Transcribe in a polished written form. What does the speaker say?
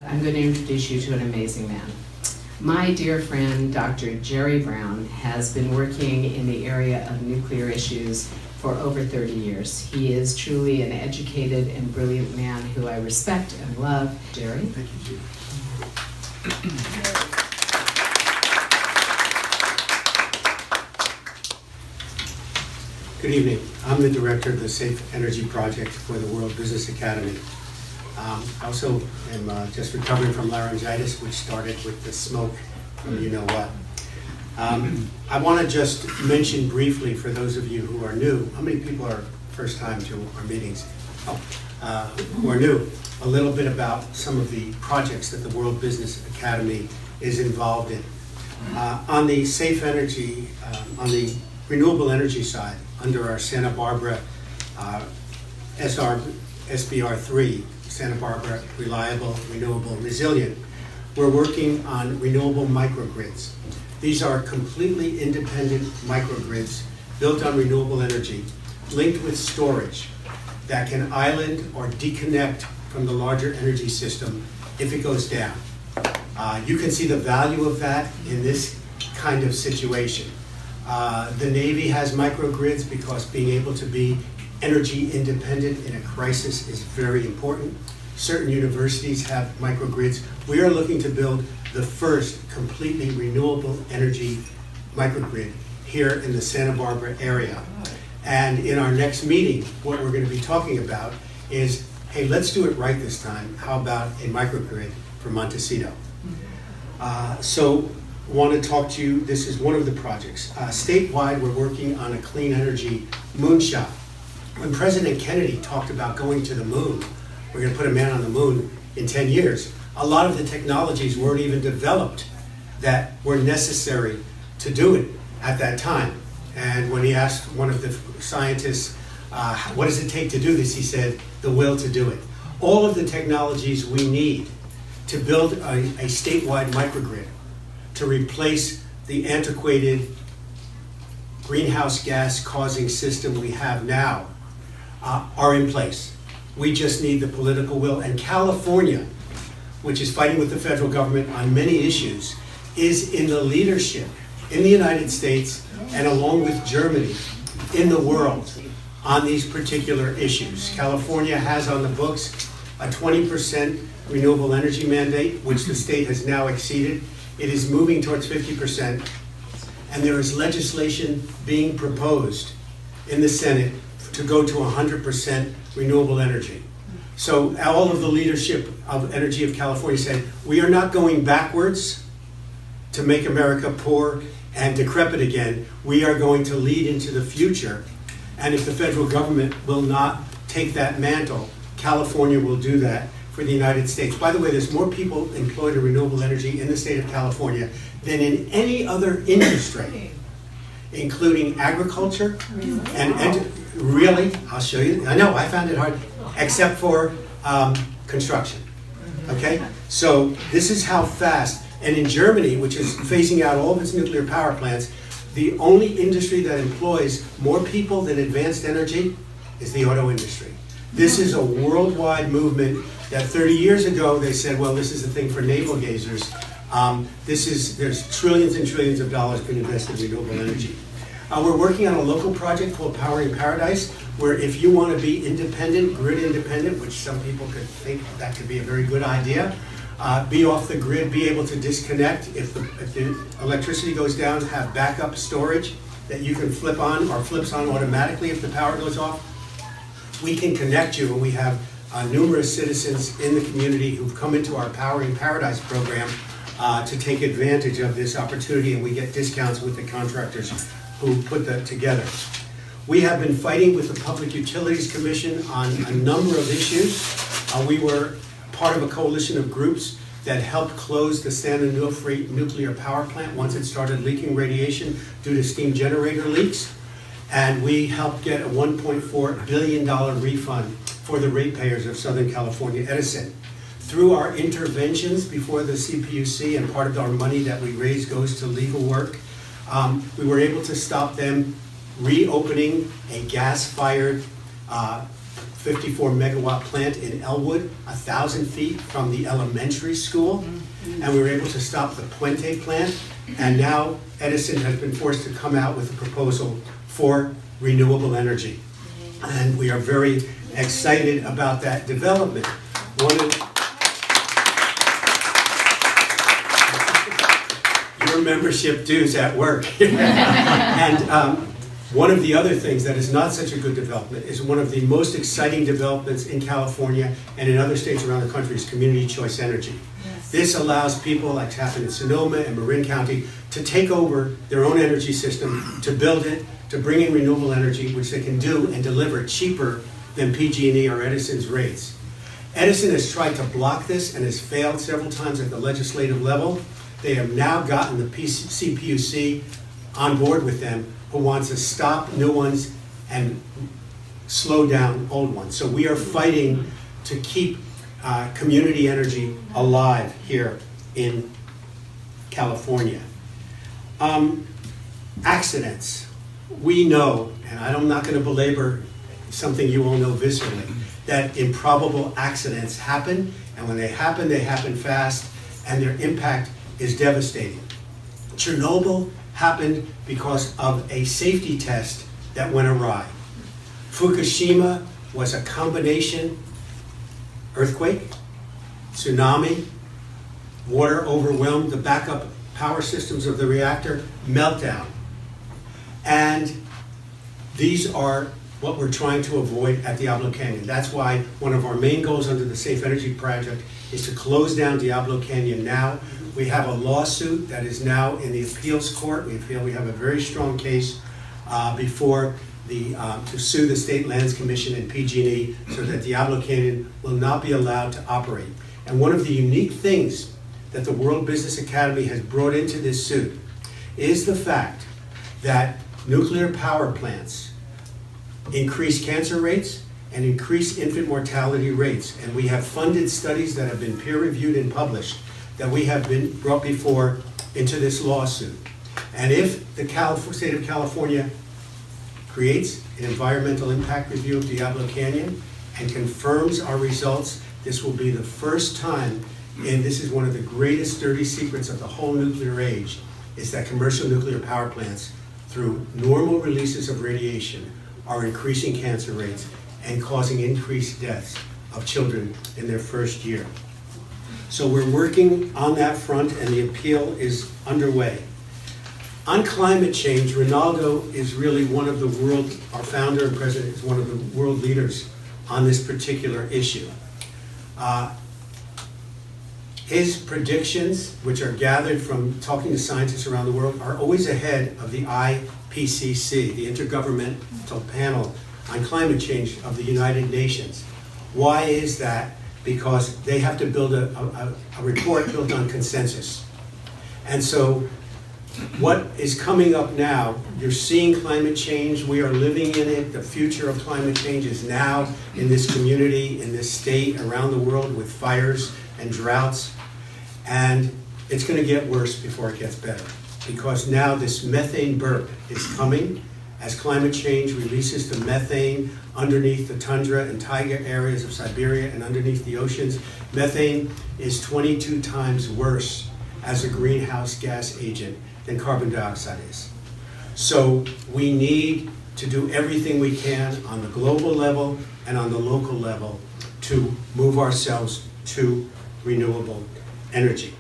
I'm going to introduce you to an amazing man. My dear friend, Dr. Jerry Brown, has been working in the area of nuclear issues for over 30 years. He is truly an educated and brilliant man who I respect and love. Jerry? Thank you, Chief. Good evening. I'm the director of the Safe Energy Project for the World Business Academy. I also am just recovering from laryngitis, which started with the smoke from you know what. I want to just mention briefly for those of you who are new, how many people are first time to our meetings? Who are new, a little bit about some of the projects that the World Business Academy is involved in. On the safe energy, on the renewable energy side, under our Santa Barbara SBR3, Santa Barbara Reliable, Renewable, Resilient, we're working on renewable microgrids. These are completely independent microgrids built on renewable energy, linked with storage that can island or deconnect from the larger energy system if it goes down. You can see the value of that in this kind of situation. The Navy has microgrids because being able to be energy independent in a crisis is very important. Certain universities have microgrids. We are looking to build the first completely renewable energy microgrid here in the Santa Barbara area. And in our next meeting, what we're going to be talking about is, hey, let's do it right this time. How about a microgrid for Montecito? So want to talk to you, this is one of the projects. Statewide, we're working on a clean energy moonshot. When President Kennedy talked about going to the moon, we're going to put a man on the moon in 10 years, a lot of the technologies weren't even developed that were necessary to do it at that time. And when he asked one of the scientists, what does it take to do this? He said, the will to do it. All of the technologies we need to build a statewide microgrid to replace the antiquated greenhouse gas causing system we have now are in place. We just need the political will. And California, which is fighting with the federal government on many issues, is in the leadership in the United States and along with Germany in the world on these particular issues. California has on the books a 20% renewable energy mandate, which the state has now exceeded. It is moving towards 50%, and there is legislation being proposed in the Senate to go to 100% renewable energy. So all of the leadership of Energy of California said, we are not going backwards to make America poor and decrepit again. We are going to lead into the future. And if the federal government will not take that mantle, California will do that for the United States. By the way, there's more people employed in renewable energy in the state of California than in any other industry, including agriculture and really, I'll show you. I know, I found it hard, except for construction. Okay? So this is how fast, and in Germany, which is phasing out all of its nuclear power plants, the only industry that employs more people than advanced energy is the auto industry. This is a worldwide movement that 30 years ago they said, well, this is a thing for navel gazers. There's trillions and trillions of dollars being invested in renewable energy. We're working on a local project called Powering Paradise, where if you want to be independent, grid independent, which some people could think that could be a very good idea, be off the grid, be able to disconnect. If the electricity goes down, have backup storage that you can flip on or flips on automatically if the power goes off. We can connect you, and we have numerous citizens in the community who've come into our Powering Paradise program to take advantage of this opportunity, and we get discounts with the contractors who put that together. We have been fighting with the Public Utilities Commission on a number of issues. We were part of a coalition of groups that helped close the San Onofre nuclear power plant once it started leaking radiation due to steam generator leaks. And we helped get a $1.4 billion refund for the ratepayers of Southern California Edison. Through our interventions before the CPUC, and part of our money that we raise goes to legal work, we were able to stop them reopening a gas-fired 54 megawatt plant in Elwood, 1,000 feet from the elementary school. And we were able to stop the Puente plant. And now Edison has been forced to come out with a proposal for renewable energy. And we are very excited about that development. Your membership dues at work. And one of the other things that is not such a good development is one of the most exciting developments in California and in other states around the country is community choice energy. Yes. This allows people, like it's happened in Sonoma and Marin County, to take over their own energy system, to build it, to bring in renewable energy, which they can do and deliver cheaper than PG&E or Edison's rates. Edison has tried to block this and has failed several times at the legislative level. They have now gotten the CPUC on board with them, who wants to stop new ones and slow down old ones. So we are fighting to keep community energy alive here in California. Accidents. We know, and I'm not going to belabor something you all know viscerally, that improbable accidents happen, and when they happen fast, and their impact is devastating. Chernobyl happened because of a safety test that went awry. Fukushima was a combination earthquake, tsunami, water overwhelmed the backup power systems of the reactor, meltdown. And these are what we're trying to avoid at Diablo Canyon. That's why one of our main goals under the Safe Energy Project is to close down Diablo Canyon now. We have a lawsuit that is now in the appeals court. We feel we have a very strong case before to sue the State Lands Commission and PG&E so that Diablo Canyon will not be allowed to operate. And one of the unique things that the World Business Academy has brought into this suit is the fact that nuclear power plants increase cancer rates and increase infant mortality rates. And we have funded studies that have been peer-reviewed and published that we have been brought before into this lawsuit. And if the state of California creates an environmental impact review of Diablo Canyon and confirms our results, this will be the first time, and this is one of the greatest dirty secrets of the whole nuclear age, is that commercial nuclear power plants, through normal releases of radiation, are increasing cancer rates and causing increased deaths of children in their first year. So we're working on that front, and the appeal is underway. On climate change, Ronaldo is really one of the our founder and president is one of the world leaders on this particular issue. His predictions, which are gathered from talking to scientists around the world, are always ahead of the IPCC, the Intergovernmental Panel on Climate Change of the United Nations. Why is that? Because they have to build a report built on consensus. And so what is coming up now, you're seeing climate change, we are living in it, the future of climate change is now in this community, in this state, around the world with fires and droughts. And it's going to get worse before it gets better, because now this methane burp is coming as climate change releases the methane underneath the tundra and taiga areas of Siberia and underneath the oceans. Methane is 22 times worse as a greenhouse gas agent than carbon dioxide is. So we need to do everything we can on the global level and on the local level to move ourselves to renewable energy.